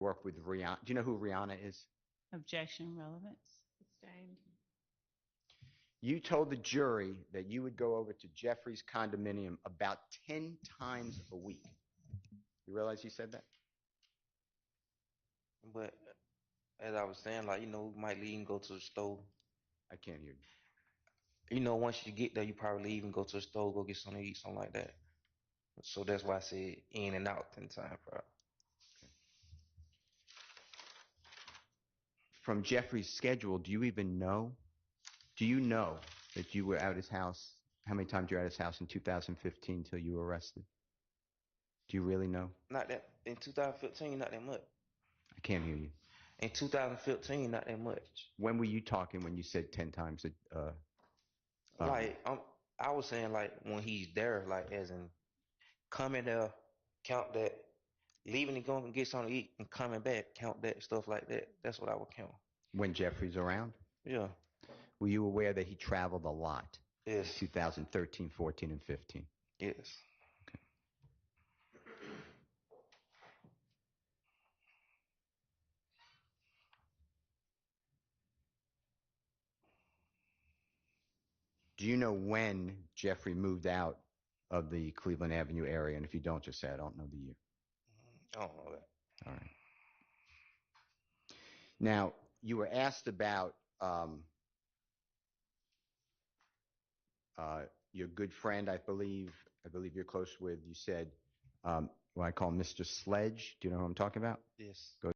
work with Rihanna. Do you know who Rihanna is? Objection, relevance. Sustained. You told the jury that you would go over to Jeffrey's condominium about 10 times a week. You realize you said that? But as I was saying, like, we might leave and go to the store. I can't hear you. Once you get there, you probably leave and go to the store, go get something to eat, something like that. So that's why I said in and out 10 times, probably. From Jeffrey's schedule, do you know that you were at his house, how many times you were at his house in 2015 until you were arrested? Do you really know? Not that, in 2015, not that much. I can't hear you. In 2015, not that much. When were you talking when you said 10 times? I was saying, like, when he's there, like, as in coming there, count that, leaving and going and get something to eat and coming back, count that, stuff like that. That's what I would count. When Jeffrey's around? Yeah. Were you aware that he traveled a lot? Yes. 2013, 14, and 15? Yes. Okay. Do you know when Jeffrey moved out of the Cleveland Avenue area? And if you don't, just say, I don't know the year. I don't know that. All right. Now, you were asked about your good friend, I believe you're close with. You said, what I call Mr. Sledge. Do you know who I'm talking about? Yes. Go.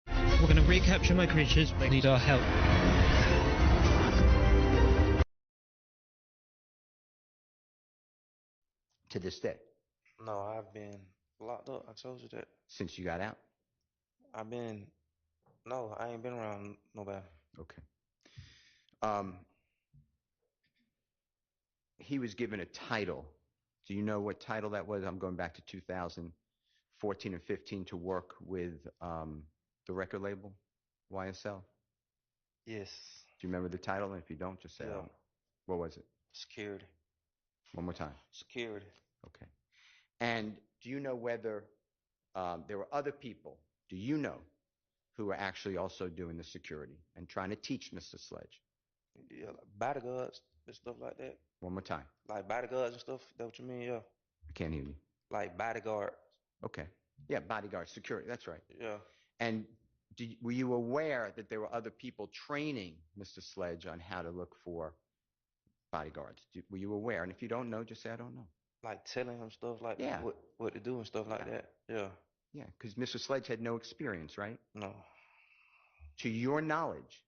We're going to recapture my creatures. They need our help. To this day? No, I've been locked up. I told you that. Since you got out? No, I ain't been around nobody. Okay. He was given a title. Do you know what title that was? I'm going back to 2014 and 15 to work with the record label, YSL. Yes. Do you remember the title? And if you don't, just say, Yeah. What was it? Security. One more time. Security. Okay. And do you know whether there were other people, do you know, who were actually also doing the security and trying to teach Mr. Sledge? Yeah, like bodyguards and stuff like that. One more time. Like bodyguards and stuff. That what you mean? Yeah. I can't hear you. Like bodyguard. Okay. Yeah, bodyguard, security. That's right. Yeah. And were you aware that there were other people training Mr. Sledge on how to look for bodyguards? Were you aware? And if you don't know, just say, I don't know. Like telling him stuff like Yeah. what to do and stuff like that. Yeah. Yeah, because Mr. Sledge had no experience, right? No. To your knowledge,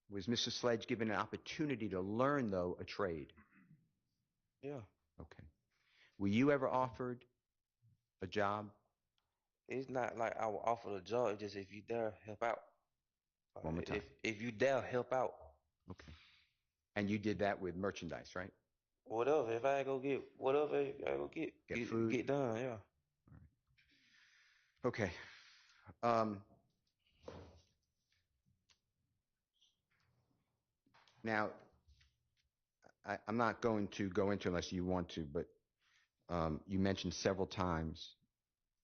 was Mr. Sledge given an opportunity to learn, though, a trade? Yeah. Okay. Were you ever offered a job? It's not like I will offer a job. It's just if you dare help out. One more time. If you dare help out. Okay. And you did that with merchandise, right? Whatever. If I go get whatever I go get food. Get done. Yeah. All right. Okay. Now, I'm not going to go into unless you want to, but you mentioned several times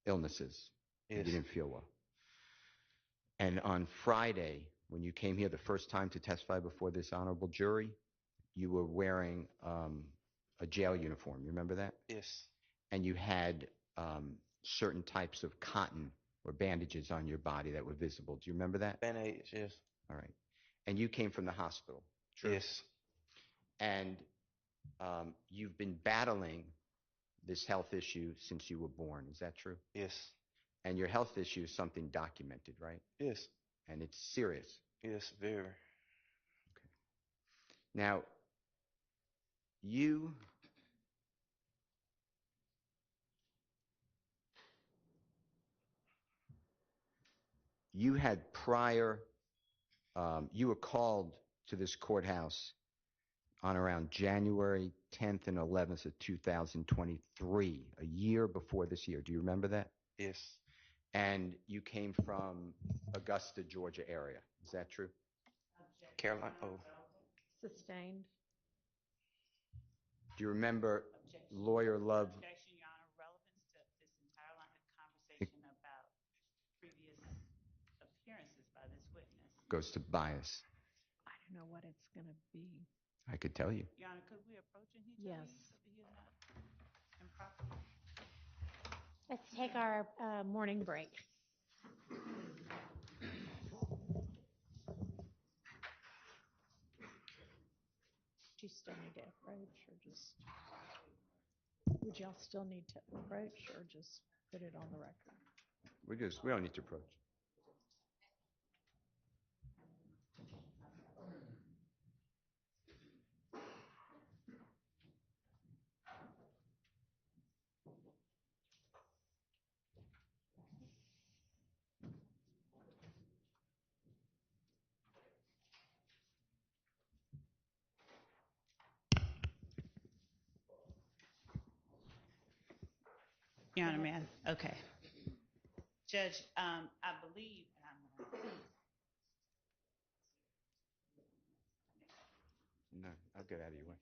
illnesses. Yes. You didn't feel well. And on Friday, when you came here the first time to testify before this honorable jury, you were wearing a jail uniform. You remember that? Yes. And you had certain types of cotton or bandages on your body that were visible. Do you remember that? Band-aids, yes. All right. And you came from the hospital. True? Yes. And you've been battling this health issue since you were born. Is that true? Yes. And your health issue is something documented, right? Yes. And it's serious. Yes, very. Okay. Now, you had prior, you were called to this courthouse on around January 10th and 11th of 2023, a year before this year. Do you remember that? Yes. And you came from Augusta, Georgia area. Is that true? Caroline. Oh. Sustained. Do you remember Lawyer Love? Objection, Your Honor. Relevance to this entire line of conversation about previous appearances by this witness? Goes to bias. I don't know what it's going to be. I could tell you. Your Honor, could we approach him? He Yes. so that he is not improper. Let's take our morning break. Do you still need to approach or just, would y'all still need to approach or just put it on the record? We don't need to approach. Your Honor, ma'am. Okay. Judge, I believe, No, I'll get out of your way.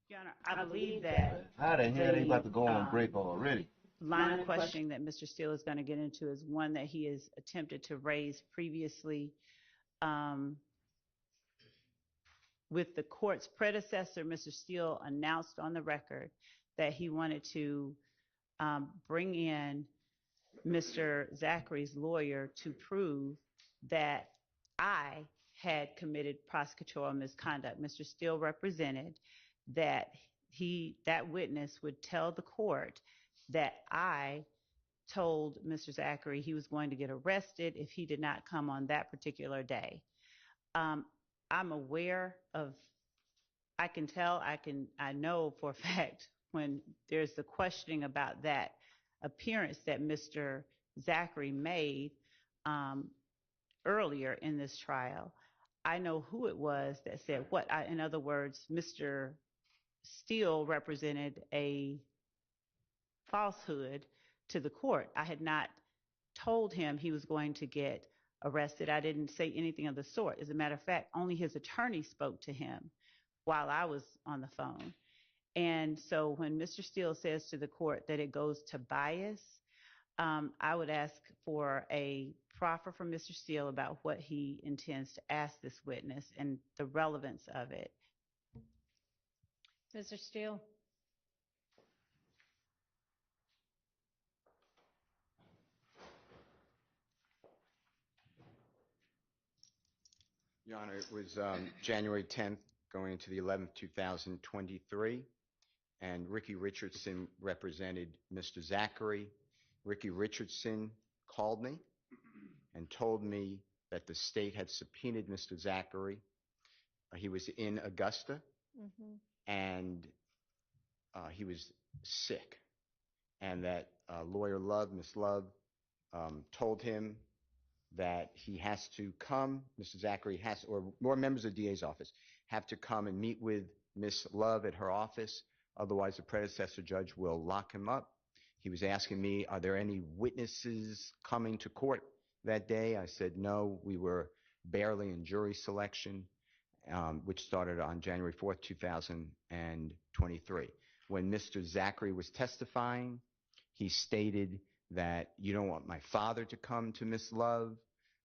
Your Honor, I believe that How the hell they about to go on break already? line of questioning that Mr. Steele is going to get into is one that he has attempted to raise previously with the court's predecessor. Mr. Steele announced on the record that he wanted to bring in Mr. Zachary's lawyer to prove that I had committed prosecutorial misconduct. Mr. Steele represented that that witness would tell the court that I told Mr. Zachary he was going to get arrested if he did not come on that particular day. I'm aware of, I know for a fact when there's the questioning about that appearance that Mr. Zachary made earlier in this trial, I know who it was that said what. In other words, Mr. Steele represented a falsehood to the court. I had not told him he was going to get arrested. I didn't say anything of the sort. As a matter of fact, only his attorney spoke to him while I was on the phone. And so when Mr. Steele says to the court that it goes to bias, I would ask for a proffer from Mr. Steele about what he intends to ask this witness and the relevance of it. Mr. Steele? Your Honor, it was January 10th going into the 11th, 2023, and Ricky Richardson represented Mr. Zachary. Ricky Richardson called me and told me that the state had subpoenaed Mr. Zachary. He was in Augusta, and he was sick, and that lawyer Love, Miss Love, told him that he has to come, Mr. Zachary has, or more members of the DA's office, have to come and meet with Miss Love at her office. Otherwise, the predecessor judge will lock him up. He was asking me, are there any witnesses coming to court that day? I said, no, we were barely in jury selection, which started on January 4th, 2023. When Mr. Zachary was testifying, he stated that you don't want my father to come to Miss Love.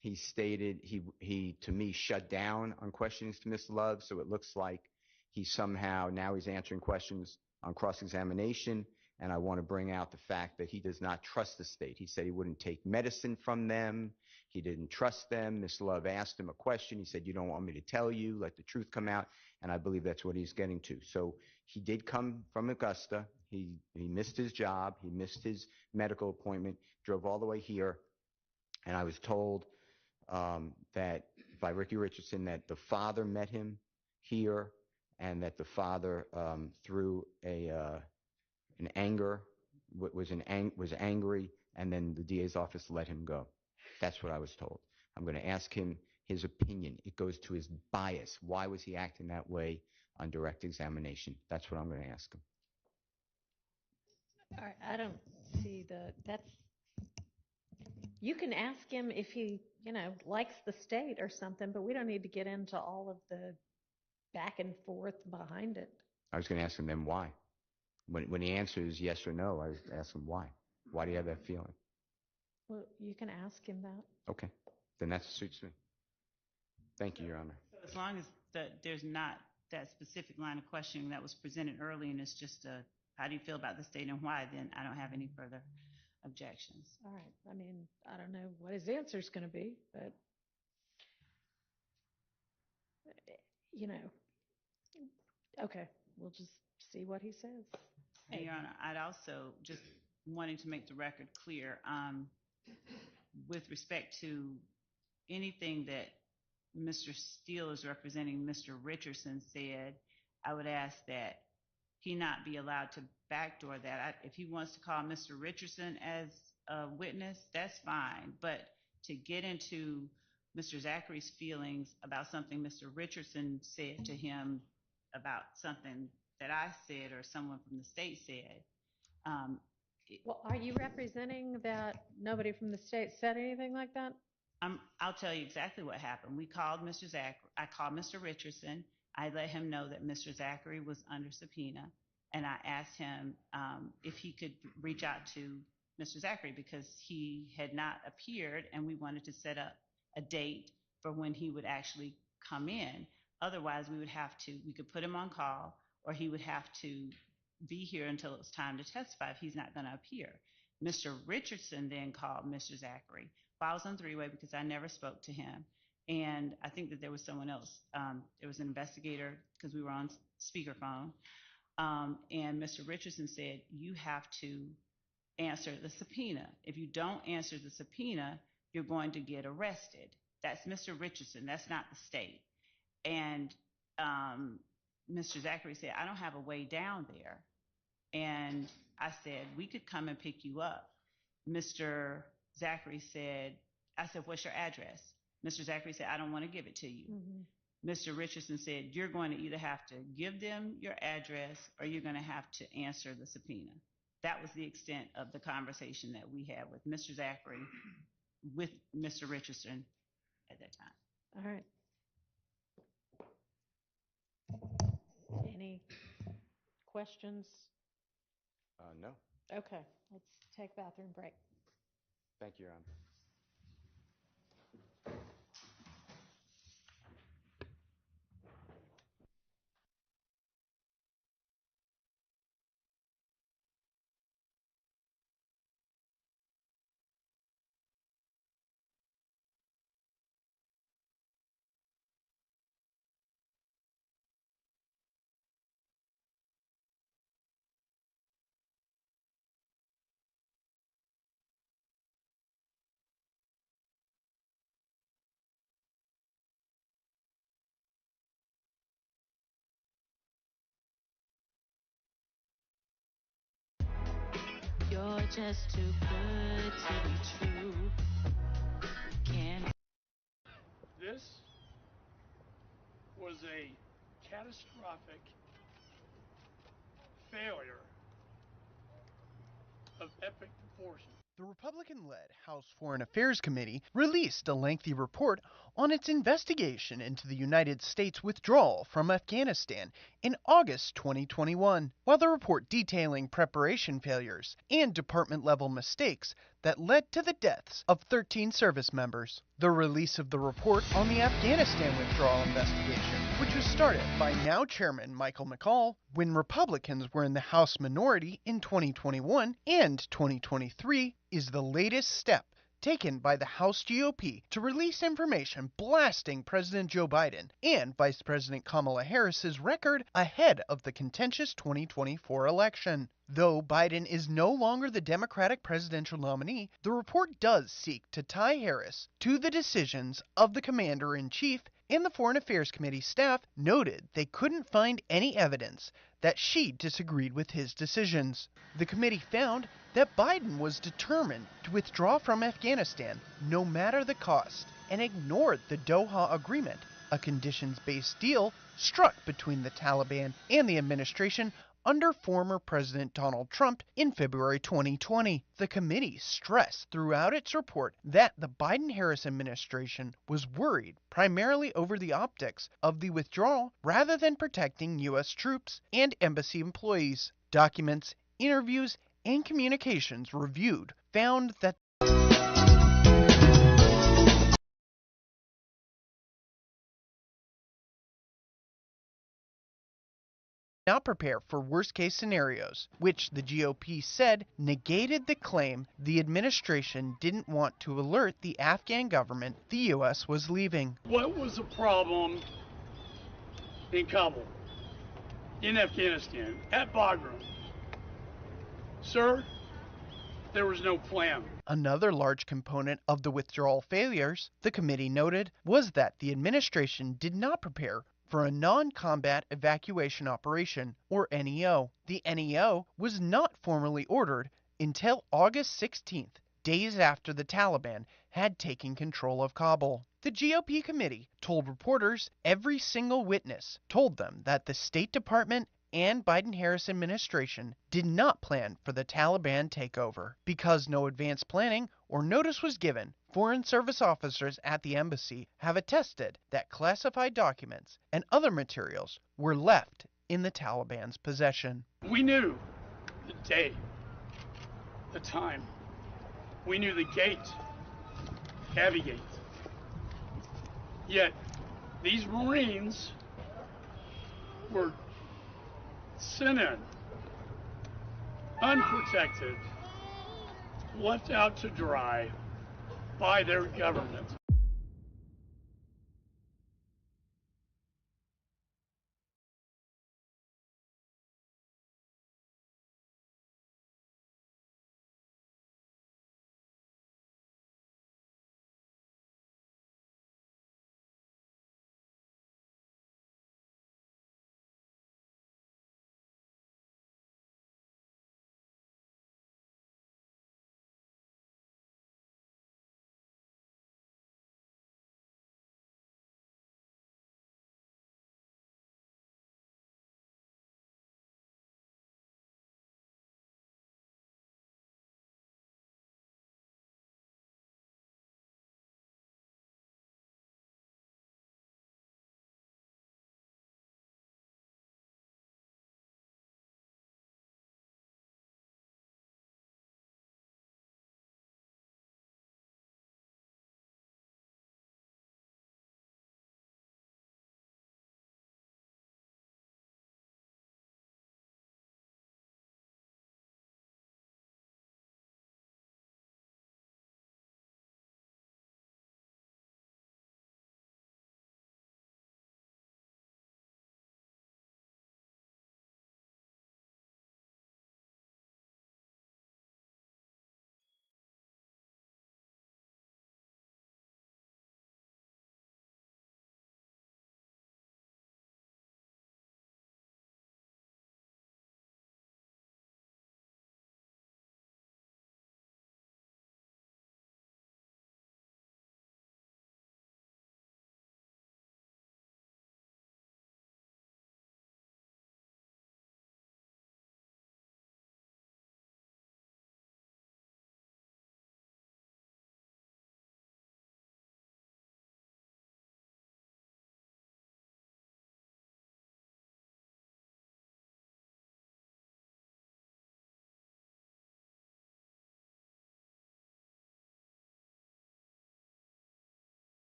He stated he to me shut down on questionings to Miss Love, so it looks like he somehow now he's answering questions on cross-examination, and I want to bring out the fact that he does not trust the state. He said he wouldn't take medicine from them. He didn't trust them. Miss Love asked him a question. He said, you don't want me to tell you, let the truth come out, and I believe that's what he's getting to. So he did come from Augusta. He missed his job. He missed his medical appointment, drove all the way here, and I was told that by Ricky Richardson that the father met him here and that the father through an anger was angry, and then the DA's office let him go. That's what I was told. I'm going to ask him his opinion. It goes to his bias. Why was he acting that way on direct examination? That's what I'm going to ask him. All right, I don't see you can ask him if he, likes the state or something, but we don't need to get into all of the back and forth behind it. I was going to ask him then why. When he answers yes or no, I ask him why. Why do you have that feeling? Well, you can ask him that. Okay, then that suits me. Thank you, Your Honor. As long as there's not that specific line of questioning that was presented early and it's just a, how do you feel about the state and why, then I don't have any further objections. All right. I mean, I don't know what his answer is going to be, but, you know, okay, we'll just see what he says. And Your Honor, I'd also just wanting to make the record clear, with respect to anything that Mr. Steele is representing Mr. Richardson said, I would ask that he not be allowed to backdoor that. If he wants to call Mr. Richardson as a witness, that's fine. But to get into Mr. Zachary's feelings about something Mr. Richardson said to him about something that I said or someone from the state said. Well, are you representing that nobody from the state said anything like that? I'll tell you exactly what happened. We called Mr. Zachary. I called Mr. Richardson. I let him know that Mr. Zachary was under subpoena, and I asked him if he could reach out to Mr. Zachary because he had not appeared, and we wanted to set up a date for when he would actually come in. Otherwise, we could put him on call, or he would have to be here until it was time to testify if he's not going to appear. Mr. Richardson then called Mr. Zachary. I was on three-way because I never spoke to him. And I think that there was someone else. There was an investigator because we were on speakerphone. And Mr. Richardson said, you have to answer the subpoena. If you don't answer the subpoena, you're going to get arrested. That's Mr. Richardson. That's not the state. And Mr. Zachary said, I don't have a way down there. And I said, we could come and pick you up. Mr. Zachary said, I said, what's your address? Mr. Zachary said, I don't want to give it to you. Mm-hmm. Mr. Richardson said, you're going to either have to give them your address or you're going to have to answer the subpoena. That was the extent of the conversation that we had with Mr. Zachary, with Mr. Richardson at that time. All right. Any questions? No. Okay, let's take bathroom break. Thank you, Your Honor. You're just too good to be true. This was a catastrophic failure of epic proportions. The Republican-led House Foreign Affairs Committee released a lengthy report on its investigation into the United States withdrawal from Afghanistan in August 2021, while the report detailing preparation failures and department-level mistakes that led to the deaths of 13 service members. The release of the report on the Afghanistan withdrawal investigation, which was started by now Chairman Michael McCaul, when Republicans were in the House minority in 2021 and 2023, is the latest step taken by the House GOP to release information blasting President Joe Biden and Vice President Kamala Harris's record ahead of the contentious 2024 election. Though Biden is no longer the Democratic presidential nominee, the report does seek to tie Harris to the decisions of the Commander-in-Chief, and the Foreign Affairs Committee staff noted they couldn't find any evidence that she disagreed with his decisions. The committee found that Biden was determined to withdraw from Afghanistan no matter the cost, and ignored the Doha Agreement, a conditions-based deal struck between the Taliban and the administration under former President Donald Trump in February 2020. The committee stressed throughout its report that the Biden-Harris administration was worried primarily over the optics of the withdrawal rather than protecting U.S. troops and embassy employees. Documents, interviews, and communications reviewed found that not prepare for worst-case scenarios, which the GOP said negated the claim the administration didn't want to alert the Afghan government the U.S. was leaving. What was the problem in Kabul, in Afghanistan, at Bagram? Sir, there was no plan. Another large component of the withdrawal failures, the committee noted, was that the administration did not prepare for a non-combat evacuation operation, or NEO. The NEO was not formally ordered until August 16th, days after the Taliban had taken control of Kabul. The GOP committee told reporters every single witness told them that the State Department and Biden-Harris administration did not plan for the Taliban takeover. Because no advance planning or notice was given, Foreign Service officers at the embassy have attested that classified documents and other materials were left in the Taliban's possession. We knew the day, the time. We knew the gate, Abbey Gate. Yet, these Marines were sent in, unprotected, left out to dry by their government.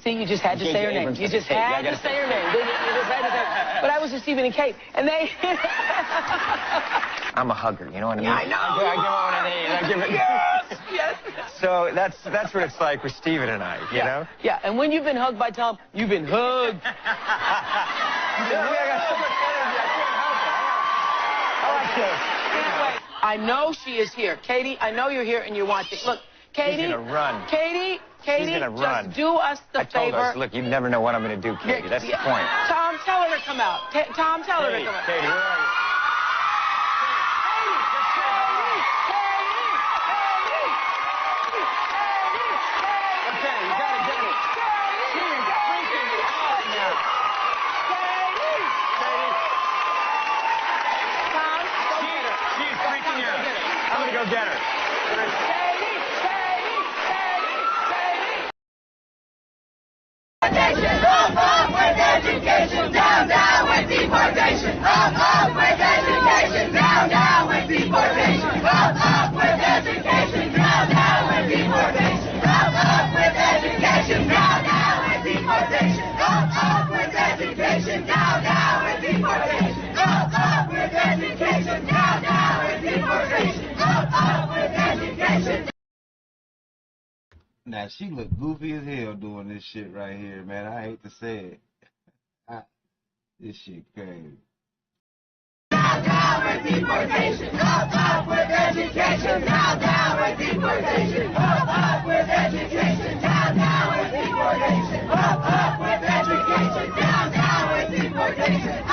See, you just had to say her name. You just had to say her name. You just had to say. But I was with Stephen and Kate, and they. I'm a hugger, you know what I mean? Yeah, I know. I give one of these. Yes. So that's what it's like with Stephen and I, you know? Yeah, and when you've been hugged by Tom, you've been hugged. I know she is here. Katie, I know you're here and you're watching. Look, Katie. She's gonna run. Katie, She's gonna run. just do us the favor. I told her, look, you never know what I'm gonna do, Katie. That's the point. Tom, tell her to come out. Tom, tell her to come out. Katie, where are you? Now, she look goofy as hell doing this shit right here, man. I hate to say it. This shit crazy. Down, down with deportation. Up with education. Down, down with deportation. Up with education. Down, down with deportation. Up with education. Down, down with deportation.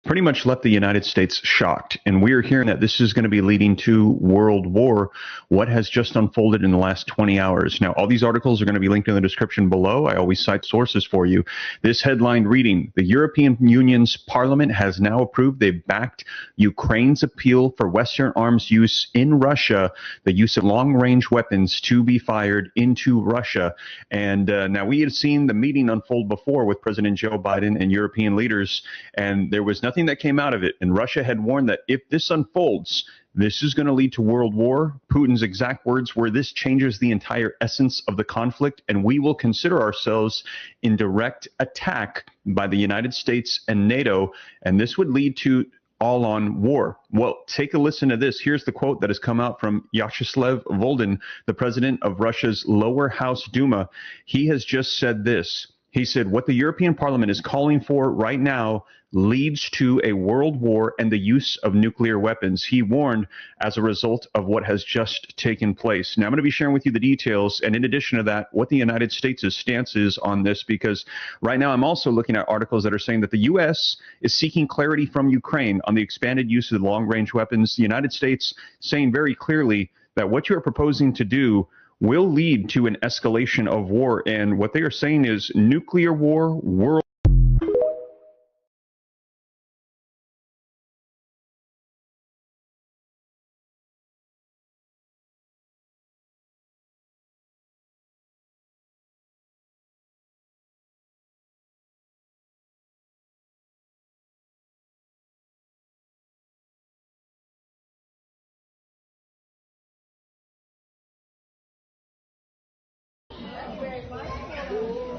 Pretty much left the United States shocked. And we are hearing that this is going to be leading to world war. What has just unfolded in the last 20 hours? Now, all these articles are going to be linked in the description below. I always cite sources for you. This headline reading: the European Union's parliament has now approved, they've backed Ukraine's appeal for Western arms use in Russia, the use of long-range weapons to be fired into Russia. And now we had seen the meeting unfold before with President Joe Biden and European leaders, and there was nothing that came out of it. And Russia had warned that if this unfolds, this is going to lead to world war. Putin's exact words were, "This changes the entire essence of the conflict, and we will consider ourselves in direct attack by the United States and NATO, and this would lead to all-on war." Well, take a listen to this. Here's the quote that has come out from Vyacheslav Volodin, the president of Russia's lower house Duma. He has just said this. He said, "What the European Parliament is calling for right now leads to a world war and the use of nuclear weapons." He warned as a result of what has just taken place. Now, I'm going to be sharing with you the details, and in addition to that, what the United States' stance is on this, because right now I'm also looking at articles that are saying that the U.S. is seeking clarity from Ukraine on the expanded use of long-range weapons. The United States saying very clearly that what you are proposing to do will lead to an escalation of war. And what they are saying is nuclear war, world.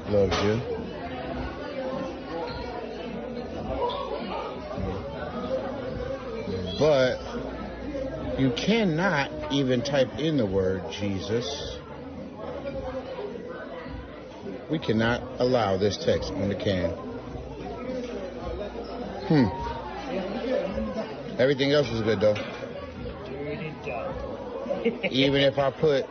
Loves you. But you cannot even type in the word Jesus. We cannot allow this text on the can. Everything else is good though. Even if I put,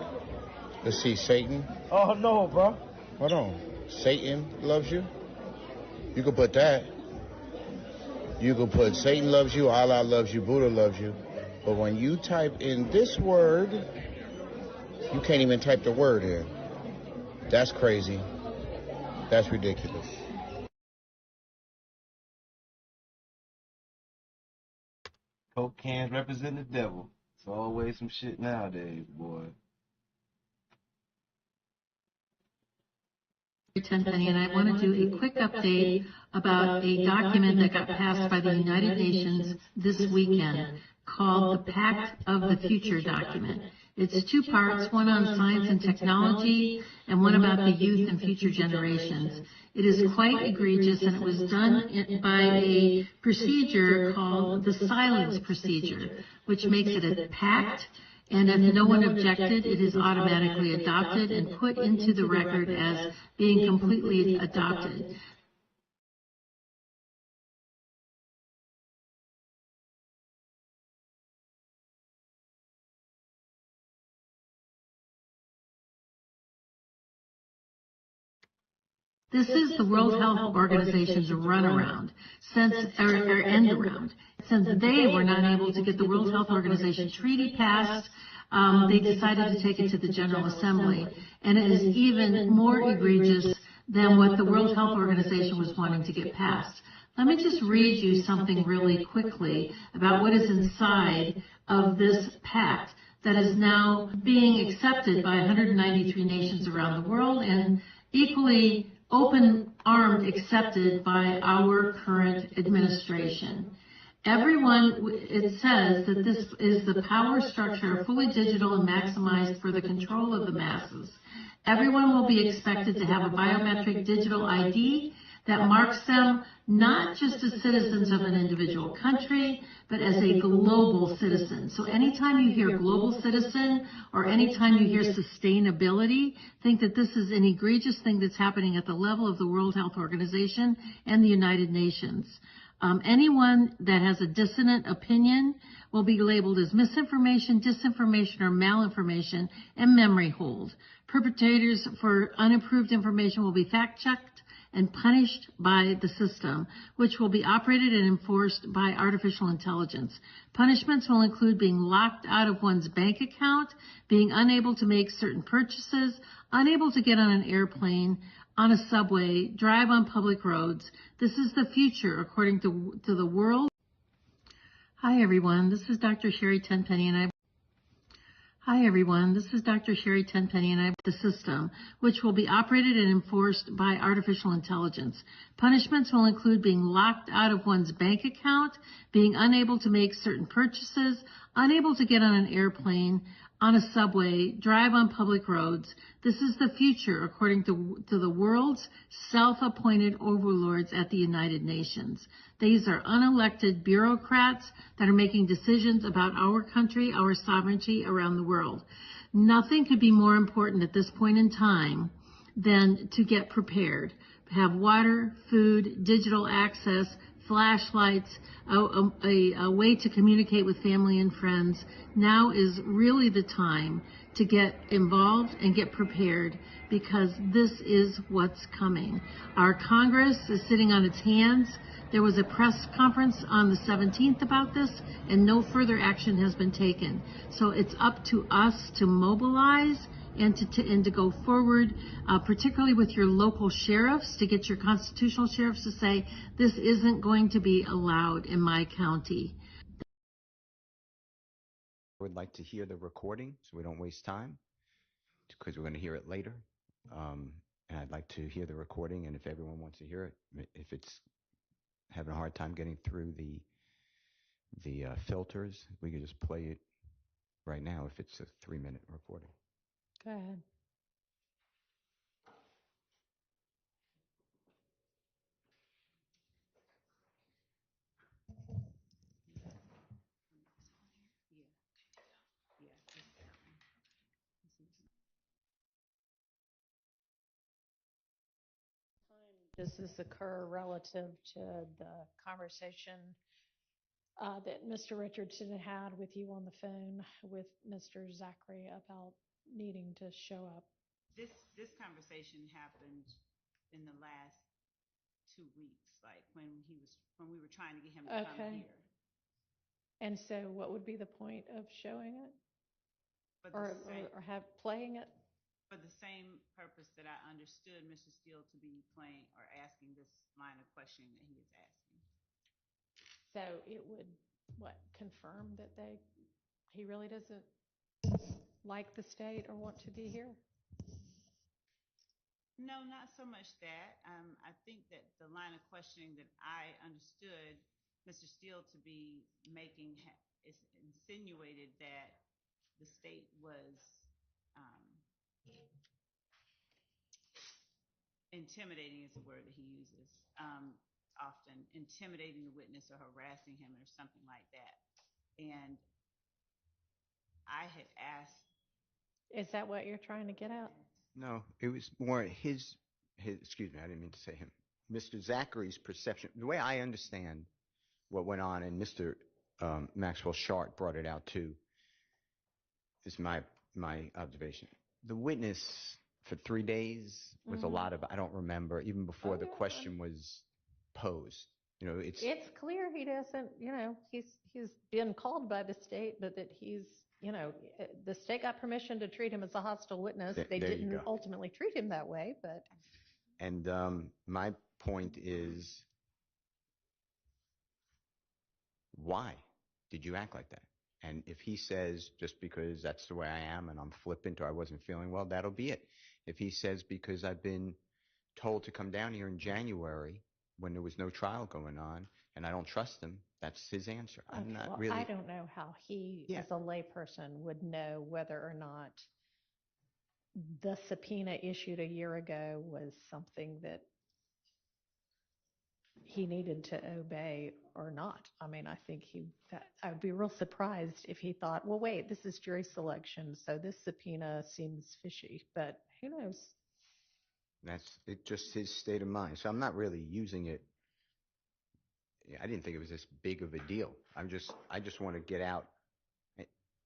let's see, Satan. Oh, no, bro. Hold on. Satan loves you. You can put that. You can put Satan loves you, Allah loves you, Buddha loves you. But when you type in this word, you can't even type the word in. That's crazy. That's ridiculous. Coke cans represent the devil. It's always some shit nowadays, boy. Tenpenny, and I want to do a quick update about a document that got passed by the United Nations this weekend called the Pact of the Future document. It's two parts, one on science and technology and one about the youth and future generations. It is quite egregious, and it was done by a procedure called the silence procedure, which makes it a pact. And if no one objected, it is automatically adopted and put into the record as being completely adopted. This is the World Health Organization's runaround, or end around. Since they were not able to get the World Health Organization treaty passed, they decided to take it to the General Assembly. And it is even more egregious than what the World Health Organization was wanting to get passed. Let me just read you something really quickly about what is inside of this pact that is now being accepted by 193 nations around the world and equally open-armed accepted by our current administration. It says that this is the power structure fully digital and maximized for the control of the masses. Everyone will be expected to have a biometric digital ID that marks them not just as citizens of an individual country, but as a global citizen. So anytime you hear global citizen or anytime you hear sustainability, think that this is an egregious thing that's happening at the level of the World Health Organization and the United Nations. Anyone that has a dissonant opinion will be labeled as misinformation, disinformation, or malinformation and memory hold. Perpetrators for unapproved information will be fact-checked and punished by the system, which will be operated and enforced by artificial intelligence. Punishments will include being locked out of one's bank account, being unable to make certain purchases, unable to get on an airplane, on a subway, drive on public roads. This is the future, according to the world. Hi, everyone. This is Dr. Sherry Tenpenny, and the system, which will be operated and enforced by artificial intelligence. Punishments will include being locked out of one's bank account, being unable to make certain purchases, unable to get on an airplane, on a subway, drive on public roads. This is the future, according to the world's self-appointed overlords at the United Nations. These are unelected bureaucrats that are making decisions about our country, our sovereignty around the world. Nothing could be more important at this point in time than to get prepared. Have water, food, digital access, flashlights, a way to communicate with family and friends. Now is really the time to get involved and get prepared, because this is what's coming. Our Congress is sitting on its hands. There was a press conference on the 17th about this, and no further action has been taken. So it's up to us to mobilize and to go forward, particularly with your local sheriffs, to get your constitutional sheriffs to say, this isn't going to be allowed in my county. I would like to hear the recording so we don't waste time, because we're going to hear it later. And I'd like to hear the recording, and if everyone wants to hear it, if it's having a hard time getting through the filters, we could just play it right now if it's a 3-minute recording. Go ahead. Does this occur relative to the conversation that Mr. Richardson had with you on the phone with Mr. Zachary about needing to show up? This conversation happened in the last 2 weeks, like when we were trying to get him to come here. And so what would be the point of showing it? Or playing it? For the same purpose that I understood Mr. Steele to be playing or asking this line of questioning that he is asking. So it would, confirm that he really doesn't like the state or want to be here? No, not so much that. I think that the line of questioning that I understood Mr. Steele to be making is insinuated that the state was intimidating is the word that he uses, often intimidating the witness or harassing him or something like that. And I had asked. Is that what you're trying to get at? No, it was more his, excuse me, I didn't mean to say him. Mr. Zachary's perception, the way I understand what went on, and Mr. Maxwell Shart brought it out too, is my observation. The witness for 3 days with a lot of, I don't remember, even before the question was posed. It's clear he doesn't, he's been called by the state, but that he's, the state got permission to treat him as a hostile witness. They didn't ultimately treat him that way, but. And my point is, why did you act like that? And if he says, just because that's the way I am and I'm flippant or I wasn't feeling well, that'll be it. If he says, because I've been told to come down here in January when there was no trial going on, and I don't trust him. That's his answer. I'm Okay, not well, really. I don't know how he, Yeah. as a layperson, would know whether or not the subpoena issued a year ago was something that he needed to obey or not. I mean, I think I would be real surprised if he thought, well, wait, this is jury selection, so this subpoena seems fishy, but who knows? That's it, just his state of mind. So I'm not really using it. I didn't think it was this big of a deal. I just want to get out.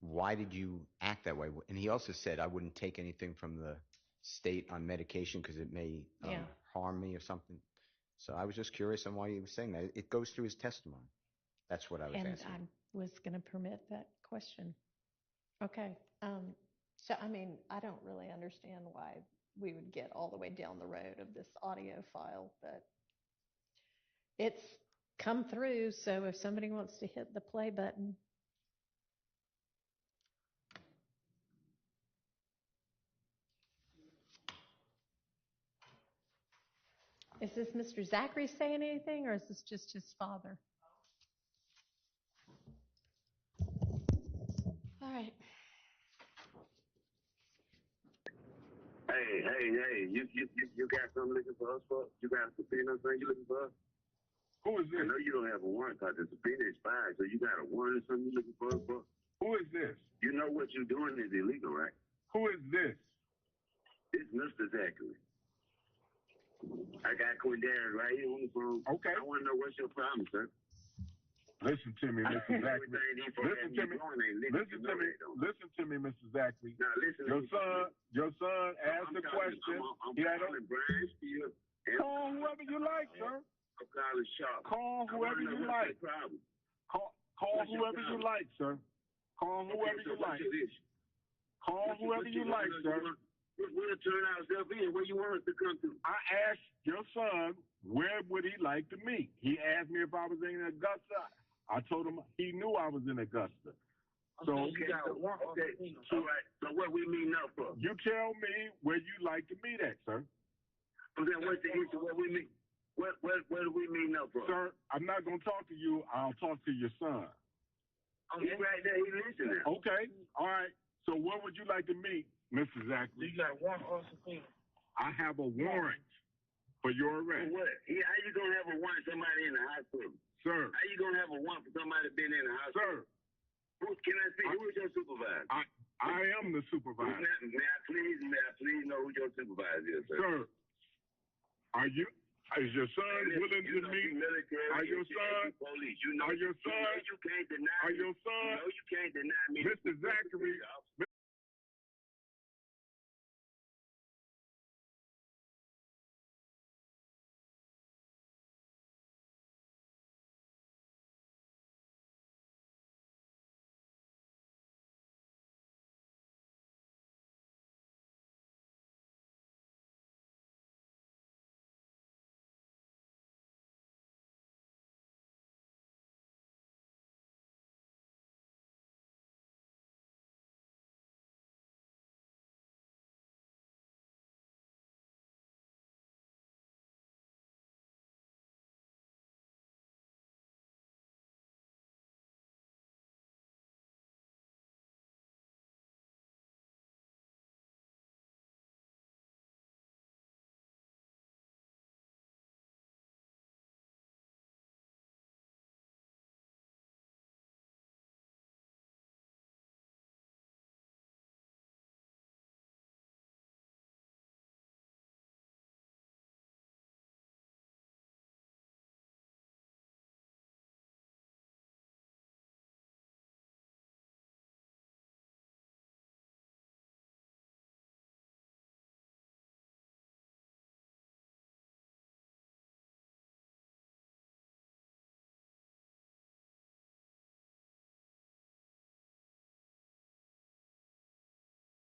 Why did you act that way? And he also said I wouldn't take anything from the state on medication because it may harm me or something. So I was just curious on why he was saying that. It goes through his testimony. That's what I was And asking. I was going to permit that question. Okay. So, I mean, I don't really understand why we would get all the way down the road of this audio file, but it's come through. So if somebody wants to hit the play button. Is this Mr. Zachary saying anything, or is this just his father? All right. Hey, you got something looking for us for? You got a subpoena thing you looking for us? Who is this? I know you don't have a warrant because the subpoena expired, so you got a warrant or something you looking for us for? Who is this? You know what you're doing is illegal, right? Who is this? It's Mr. Zachary. I got Quindarius right here on the phone. Okay. I want to know what's your problem, sir. Listen to me, Mr. Zachary. Listen to me, Mr. Zachary. Now, listen. Your son asked the question. I'm calling Brian Steele. Call whoever you like, sir. I'm calling Sharp. Call whoever you like. Call whoever you like, sir. Call whoever you like. Call whoever you like, sir. We'll turn ourselves in. Where you want us to come to? I asked your son where would he like to meet. He asked me if I was in Augusta. I told him he knew I was in Augusta. So okay. So what we meeting up for? You tell me where you like to meet at, sir. So then what's the issue? What we meet? What do we meeting up for? Sir, I'm not gonna talk to you. I'll talk to your son. Oh, he's right there. He's listening. Okay. All right. So where would you like to meet, Mr. Zachary? You got a warrant or subpoena? I have a warrant for your arrest. For what? How you gonna have a warrant for somebody in the hospital? Sir. How you gonna have a warrant for somebody been in the hospital? Sir. Can I see who is your supervisor? I am the supervisor. May I please know who your supervisor is, sir? Sir, is your son willing to meet? Are your son? Are your son? You can't deny. Are your son? You can't deny me. Mr. Zachary,